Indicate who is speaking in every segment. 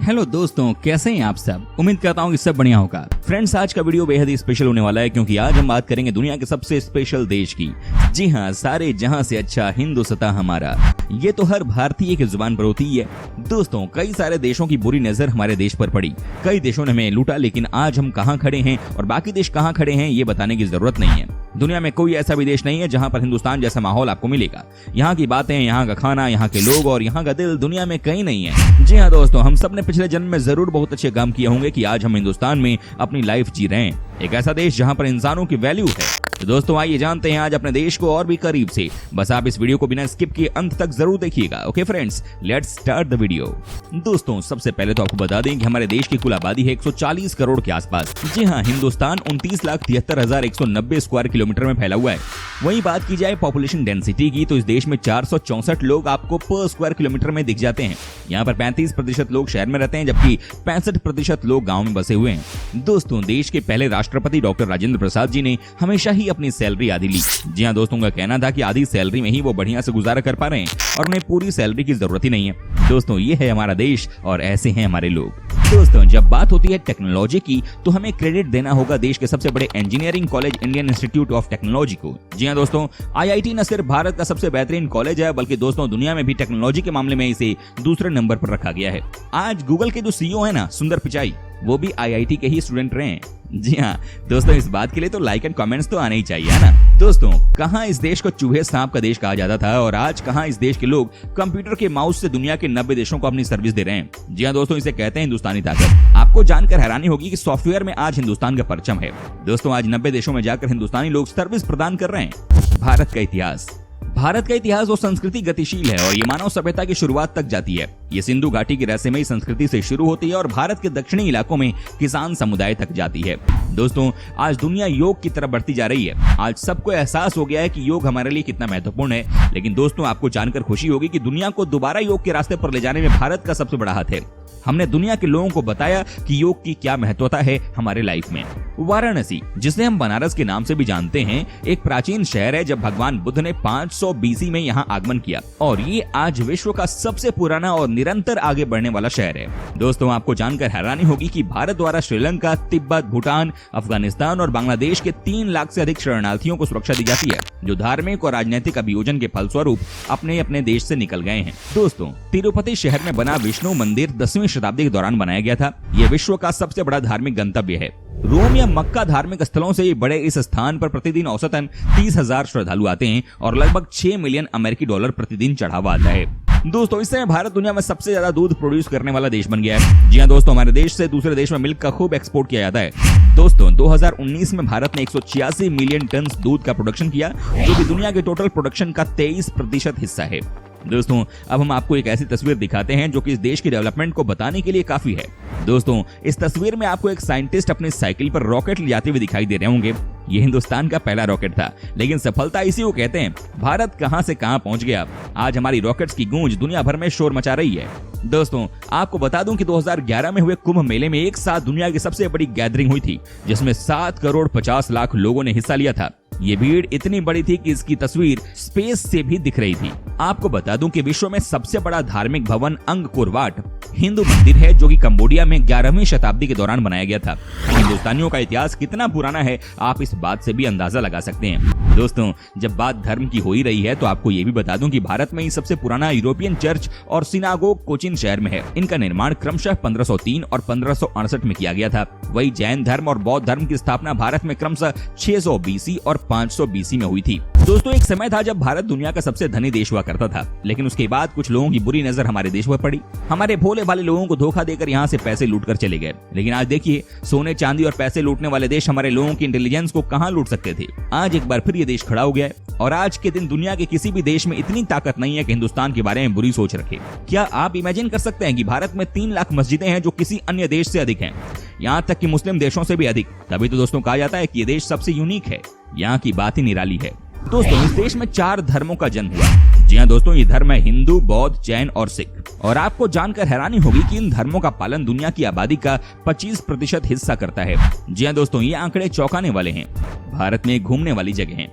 Speaker 1: Hello दोस्तों, कैसे हैं आप सब। उम्मीद करता हूँ कि सब बढ़िया होगा। फ्रेंड्स, आज का वीडियो बेहद ही स्पेशल होने वाला है क्योंकि आज हम बात करेंगे दुनिया के सबसे स्पेशल देश की। जी हाँ, सारे जहां से अच्छा हिंदुस्तान हमारा। ये तो हर भारतीय की जुबान पर होती है। दोस्तों, कई सारे देशों की बुरी नजर हमारे देश पर पड़ी, कई देशों ने हमें लूटा, लेकिन आज हम कहाँ खड़े हैं और बाकी देश कहाँ खड़े हैं ये बताने की जरूरत नहीं है। दुनिया में कोई ऐसा भी देश नहीं है जहाँ पर हिंदुस्तान जैसा माहौल आपको मिलेगा। यहाँ की बातें, यहाँ का खाना, यहाँ के लोग और यहाँ का दिल दुनिया में कहीं नहीं है। जी हाँ दोस्तों, हम सब ने पिछले जन्म में जरूर बहुत अच्छे काम किए होंगे कि आज हम हिंदुस्तान में अपनी लाइफ जी रहे हैं, एक ऐसा देश जहाँ पर इंसानों की वैल्यू है। तो दोस्तों, आइए जानते हैं आज अपने देश को और भी करीब से। बस आप इस वीडियो को बिना स्किप किए अंत तक जरूर देखिएगा। Okay friends, let's start the video. दोस्तों, सबसे पहले तो आपको बता दें कि हमारे देश की कुल आबादी है 140 करोड़ के आसपास। जी हाँ, हिंदुस्तान 29,73,190 स्क्वायर किलोमीटर में फैला हुआ है। वहीं बात की जाए पॉपुलेशन डेंसिटी की, तो इस देश में 464 लोग आपको पर स्क्वायर किलोमीटर में दिख जाते हैं। यहाँ पर 35% लोग शहर में रहते हैं, जबकि 65% लोग गाँव में बसे हुए हैं। दोस्तों, देश के पहले राष्ट्रपति डॉक्टर राजेंद्र प्रसाद जी ने हमेशा ही अपनी सैलरी आधी ली। जी हाँ, दोस्तों का कहना था कि आधी सैलरी में ही वो बढ़िया से गुजारा कर पा रहे हैं और उन्हें पूरी सैलरी की जरूरत ही नहीं है। दोस्तों, ये है हमारा देश और ऐसे हैं हमारे लोग। दोस्तों, जब बात होती है टेक्नोलॉजी की, तो हमें क्रेडिट देना होगा देश के सबसे बड़े engineering college Indian institute of technology को। जी हाँ दोस्तों, IIT न सिर्फ भारत का सबसे बेहतरीन कॉलेज है, बल्कि दोस्तों दुनिया में भी टेक्नोलॉजी के मामले में इसे दूसरे नंबर पर रखा गया है। आज गूगल के जो CEO है ना, सुंदर पिचाई, वो भी IIT के ही स्टूडेंट रहे हैं। जी हाँ दोस्तों, इस बात के लिए तो लाइक एंड कमेंट्स तो आने ही चाहिए, है ना। दोस्तों, कहाँ इस देश को चूहे सांप का देश कहा जाता था और आज कहाँ इस देश के लोग कंप्यूटर के माउस से दुनिया के 90 देशों को अपनी सर्विस दे रहे हैं। जी हाँ दोस्तों, इसे कहते हैं हिंदुस्तानी ताकत। आपको जानकर हैरानी होगी कि सॉफ्टवेयर में आज हिंदुस्तान का परचम है। दोस्तों, आज 90 देशों में जाकर हिंदुस्तानी लोग सर्विस प्रदान कर रहे हैं। भारत का इतिहास और संस्कृति गतिशील है और ये मानव सभ्यता की शुरुआत तक जाती है। ये सिंधु घाटी की रहस्यमयी संस्कृति से शुरू होती है और भारत के दक्षिणी इलाकों में किसान समुदाय तक जाती है। दोस्तों, आज दुनिया योग की तरफ बढ़ती जा रही है। आज सबको एहसास हो गया है कि योग हमारे लिए कितना महत्वपूर्ण है। लेकिन दोस्तों, आपको जानकर खुशी होगी कि दुनिया को दोबारा योग के रास्ते पर ले जाने में भारत का सबसे बड़ा हाथ है। हमने दुनिया के लोगों को बताया कि योग की क्या महत्वता है हमारे लाइफ में। वाराणसी, जिसे हम बनारस के नाम से भी जानते हैं, एक प्राचीन शहर है जब भगवान बुद्ध ने 500 BC में यहाँ आगमन किया और ये आज विश्व का सबसे पुराना और निरंतर आगे बढ़ने वाला शहर है। दोस्तों, आपको जानकर हैरानी होगी कि भारत द्वारा श्रीलंका, तिब्बत, भूटान, अफगानिस्तान और बांग्लादेश के 3 लाख से अधिक शरणार्थियों को सुरक्षा दी जाती है, जो धार्मिक और राजनीतिक अभियोजन के फलस्वरूप अपने अपने देश से निकल गए हैं। दोस्तों, तिरुपति शहर में बना विष्णु मंदिर 10वीं शताब्दी के दौरान बनाया गया था। यह विश्व का सबसे बड़ा धार्मिक गंतव्य है। रोम या मक्का धार्मिक स्थलों से बड़े इस स्थान पर प्रतिदिन औसतन 30,000 श्रद्धालु आते हैं और लगभग 6 मिलियन अमेरिकी डॉलर प्रतिदिन चढ़ावा आता है। दोस्तों, इस समय भारत दुनिया में सबसे ज्यादा दूध प्रोड्यूस करने वाला देश बन गया है। जी हाँ दोस्तों, हमारे देश से दूसरे देश में मिल्क का खूब एक्सपोर्ट किया जाता है। दोस्तों, 2019 में भारत ने 186 मिलियन टन दूध का प्रोडक्शन किया, जो कि दुनिया के टोटल प्रोडक्शन का 23% हिस्सा है। दोस्तों, अब हम आपको एक ऐसी तस्वीर दिखाते हैं जो कि इस देश की डेवलपमेंट को बताने के लिए काफी है। दोस्तों, इस तस्वीर में आपको एक साइंटिस्ट अपनी साइकिल पर रॉकेट ले जाते हुए दिखाई दे रहे होंगे। ये हिंदुस्तान का पहला रॉकेट था, लेकिन सफलता इसी को कहते हैं। भारत कहां से कहां पहुंच गया। आज हमारी रॉकेट्स की गूंज दुनिया भर में शोर मचा रही है। दोस्तों, आपको बता दूं कि 2011 में हुए कुंभ मेले में एक साथ दुनिया की सबसे बड़ी गैदरिंग हुई थी, जिसमें 7 करोड़ 50 लाख लोगों ने हिस्सा लिया था। ये भीड़ इतनी बड़ी थी कि इसकी तस्वीर स्पेस से भी दिख रही थी। आपको बता दूं कि विश्व में सबसे बड़ा धार्मिक भवन अंगकोर वाट हिंदू मंदिर है, जो कि कंबोडिया में 11वीं शताब्दी के दौरान बनाया गया था। हिंदुस्तानियों का इतिहास कितना पुराना है, आप इस बात से भी अंदाजा लगा सकते हैं। दोस्तों, जब बात धर्म की हो ही रही है, तो आपको ये भी बता दूं कि भारत में ही सबसे पुराना यूरोपियन चर्च और सिनागोग कोचिन शहर में है। इनका निर्माण क्रमशः 1503 और 1568 में किया गया था। वही जैन धर्म और बौद्ध धर्म की स्थापना भारत में क्रमशः 600 BC और 500 BC में हुई थी। दोस्तों, एक समय था जब भारत दुनिया का सबसे धनी देश हुआ करता था, लेकिन उसके बाद कुछ लोगों की बुरी नजर हमारे देश पर पड़ी। हमारे भोले भाले लोगों को धोखा देकर यहाँ से पैसे लूटकर चले गए। लेकिन आज देखिए, सोने चांदी और पैसे लूटने वाले देश हमारे लोगों की इंटेलिजेंस को कहाँ लूट सकते थे। आज एक बार फिर ये देश खड़ा हो गया है और आज के दिन दुनिया के किसी भी देश में इतनी ताकत नहीं है कि हिंदुस्तान के बारे में बुरी सोच रखे। क्या आप इमेजिन कर सकते हैं कि भारत में 3 लाख मस्जिदें हैं, जो किसी अन्य देश से अधिक हैं, यहाँ तक कि मुस्लिम देशों से भी अधिक। तभी तो दोस्तों कहा जाता है कि ये देश सबसे यूनिक है। यहाँ की बात ही निराली है। दोस्तों, इस देश में 4 धर्मों का जन्म हुआ। जी हाँ दोस्तों, ये धर्म है हिंदू, बौद्ध, जैन और सिख। और आपको जानकर हैरानी होगी कि इन धर्मों का पालन दुनिया की आबादी का 25% हिस्सा करता है। जी हाँ दोस्तों, ये आंकड़े चौंकाने वाले हैं। भारत में घूमने वाली जगह है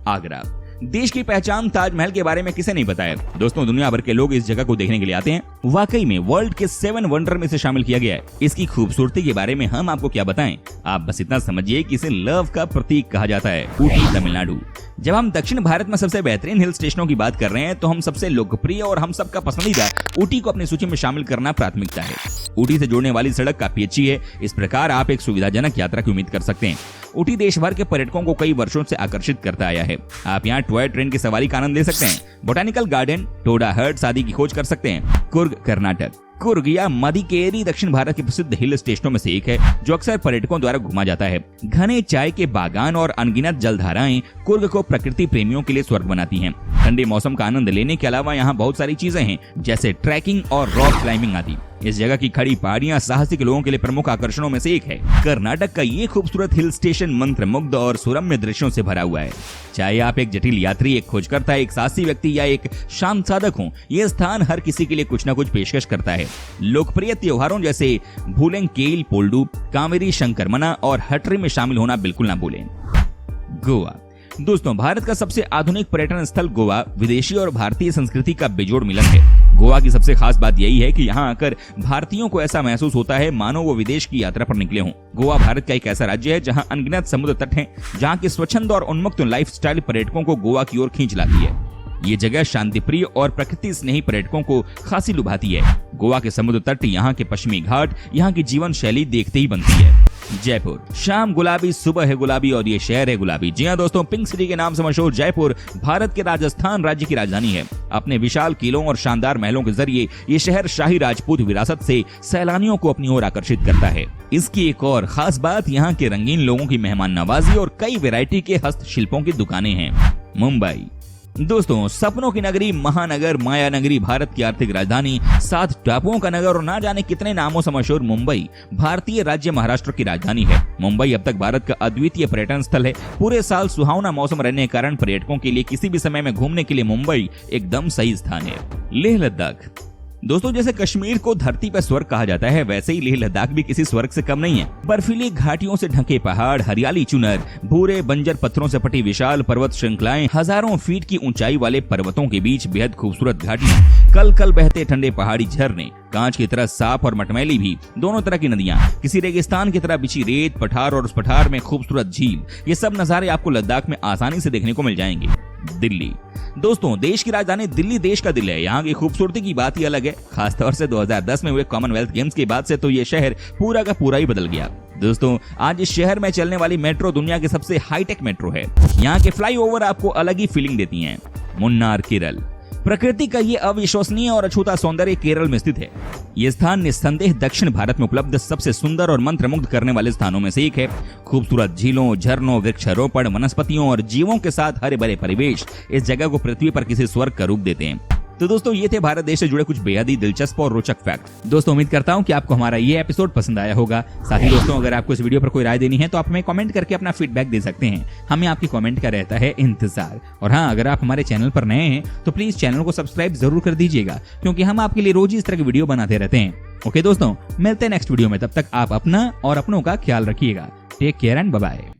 Speaker 1: आगरा। देश की पहचान ताजमहल के बारे में किसे नहीं पता है। दोस्तों दुनिया भर के लोग इस जगह को देखने के लिए आते हैं। वाकई में वर्ल्ड के 7 वंडर में से शामिल किया गया है। इसकी खूबसूरती के बारे में हम आपको क्या बताएं, आप बस इतना समझिए कि इसे लव का प्रतीक कहा जाता है। ऊटी तमिलनाडु। जब हम दक्षिण भारत में सबसे बेहतरीन हिल स्टेशनों की बात कर रहे हैं तो हम सबसे लोकप्रिय और हम सबका पसंदीदा ऊटी को अपनी सूची में शामिल करना प्राथमिकता है। ऊटी से जोड़ने वाली सड़क काफी अच्छी है। इस प्रकार आप एक सुविधाजनक यात्रा की उम्मीद कर सकते हैं। ऊटी देश भर के पर्यटकों को कई वर्षों से आकर्षित करता आया है। आप यहाँ टॉय ट्रेन की सवारी का आनंद ले सकते हैं, बोटानिकल गार्डन, टोडा हट्स आदि की खोज कर सकते हैं। कुर्ग कर्नाटक। कुर्ग या मदिकेरी दक्षिण भारत के प्रसिद्ध हिल स्टेशनों में से एक है जो अक्सर पर्यटकों द्वारा घुमा जाता है। घने चाय के बागान और अनगिनत जलधाराएं कुर्ग को प्रकृति प्रेमियों के लिए स्वर्ग बनाती हैं। ठंडे मौसम का आनंद लेने के अलावा यहाँ बहुत सारी चीजें हैं जैसे ट्रैकिंग और रॉक क्लाइंबिंग आदि। इस जगह की खड़ी पहाड़ियां साहसिक लोगों के लिए प्रमुख आकर्षणों में से एक है। कर्नाटक का ये खूबसूरत हिल स्टेशन मंत्रमुग्ध और सुरम्य दृश्यों से भरा हुआ है। चाहे आप एक जटिल यात्री, एक खोजकर्ता, एक साहसी व्यक्ति या एक शांत साधक हो, ये स्थान हर किसी के लिए कुछ न कुछ पेशकश करता है। लोकप्रिय त्योहारों जैसे भूलेंकेल पोल्डू, कावेरी शंकरमना और हटरी में शामिल होना बिल्कुल ना भूलें। गोवा। दोस्तों भारत का सबसे आधुनिक पर्यटन स्थल गोवा विदेशी और भारतीय संस्कृति का बेजोड़ मिलन है। गोवा की सबसे खास बात यही है कि यहाँ आकर भारतीयों को ऐसा महसूस होता है मानो वो विदेश की यात्रा पर निकले हों। गोवा भारत का एक ऐसा राज्य है जहाँ अनगिनत समुद्र तट हैं, जहाँ की स्वच्छंद और उन्मुक्त लाइफस्टाइल पर्यटकों को गोवा की ओर खींच लाती है। ये जगह शांतिप्रिय और प्रकृति स्नेही पर्यटकों को खासी लुभाती है। गोवा के समुद्र तट, यहाँ के पश्चिमी घाट, यहाँ की जीवन शैली देखते ही बनती है। जयपुर। शाम गुलाबी, सुबह है गुलाबी और ये शहर है गुलाबी। जी हाँ दोस्तों, पिंक सिटी के नाम से मशहूर जयपुर भारत के राजस्थान राज्य की राजधानी है। अपने विशाल किलों और शानदार महलों के जरिए ये शहर शाही राजपूत विरासत से सैलानियों को अपनी ओर आकर्षित करता है। इसकी एक और खास बात यहाँ के रंगीन लोगों की मेहमान नवाजी और कई वैरायटी के हस्तशिल्पों की दुकानें हैं। मुंबई। दोस्तों सपनों की नगरी, महानगर, माया नगरी, भारत की आर्थिक राजधानी, 7 टापुओं का नगर और ना जाने कितने नामों से मशहूर मुंबई भारतीय राज्य महाराष्ट्र की राजधानी है। मुंबई अब तक भारत का अद्वितीय पर्यटन स्थल है। पूरे साल सुहावना मौसम रहने के कारण पर्यटकों के लिए किसी भी समय में घूमने के लिए मुंबई एकदम सही स्थान है। लेह लद्दाख। दोस्तों जैसे कश्मीर को धरती पर स्वर्ग कहा जाता है, वैसे ही लेह लद्दाख भी किसी स्वर्ग से कम नहीं है। बर्फीली घाटियों से ढके पहाड़, हरियाली चुनर, भूरे बंजर पत्थरों से पटी विशाल पर्वत श्रृंखलाएं, हजारों फीट की ऊंचाई वाले पर्वतों के बीच बेहद खूबसूरत घाटियां, कल कल बहते ठंडे पहाड़ी झरने, कांच की तरह साफ और मटमैली भी दोनों तरह की नदियां, किसी रेगिस्तान की तरह बिछी रेत, पठार और उस पठार में खूबसूरत झील, ये सब नजारे आपको लद्दाख में आसानी से देखने को मिल जाएंगे। दिल्ली। दोस्तों देश की राजधानी दिल्ली देश का दिल है। यहाँ की खूबसूरती की बात ही अलग है। खासतौर से 2010 में हुए कॉमनवेल्थ गेम्स के बाद से तो ये शहर पूरा का पूरा ही बदल गया। दोस्तों आज इस शहर में चलने वाली मेट्रो दुनिया की सबसे हाईटेक मेट्रो है। यहाँ के फ्लाईओवर आपको अलग ही फीलिंग देती हैं। मुन्नार केरल। प्रकृति का ये अविश्वसनीय और अछूता सौंदर्य केरल में स्थित है। ये स्थान निस्संदेह दक्षिण भारत में उपलब्ध सबसे सुंदर और मंत्रमुग्ध करने वाले स्थानों में से एक है। खूबसूरत झीलों, झरनों, वृक्षारोपण, वनस्पतियों और जीवों के साथ हरे भरे परिवेश इस जगह को पृथ्वी पर किसी स्वर्ग का रूप देते हैं। तो दोस्तों ये थे भारत देश से जुड़े कुछ बेहद ही दिलचस्प और रोचक फैक्ट। दोस्तों उम्मीद करता हूं कि आपको हमारा ये एपिसोड पसंद आया होगा। साथ ही दोस्तों अगर आपको इस वीडियो पर कोई राय देनी है तो आप हमें कमेंट करके अपना फीडबैक दे सकते हैं। हमें आपकी कमेंट का रहता है इंतजार। और हाँ, अगर आप हमारे चैनल पर नए हैं तो प्लीज चैनल को सब्सक्राइब जरूर कर दीजिएगा, क्योंकि हम आपके लिए रोज इस तरह की वीडियो बनाते रहते हैं। ओके दोस्तों, मिलते हैं नेक्स्ट वीडियो में। तब तक आप अपना और अपनों का ख्याल रखिएगा। Take care and bye bye.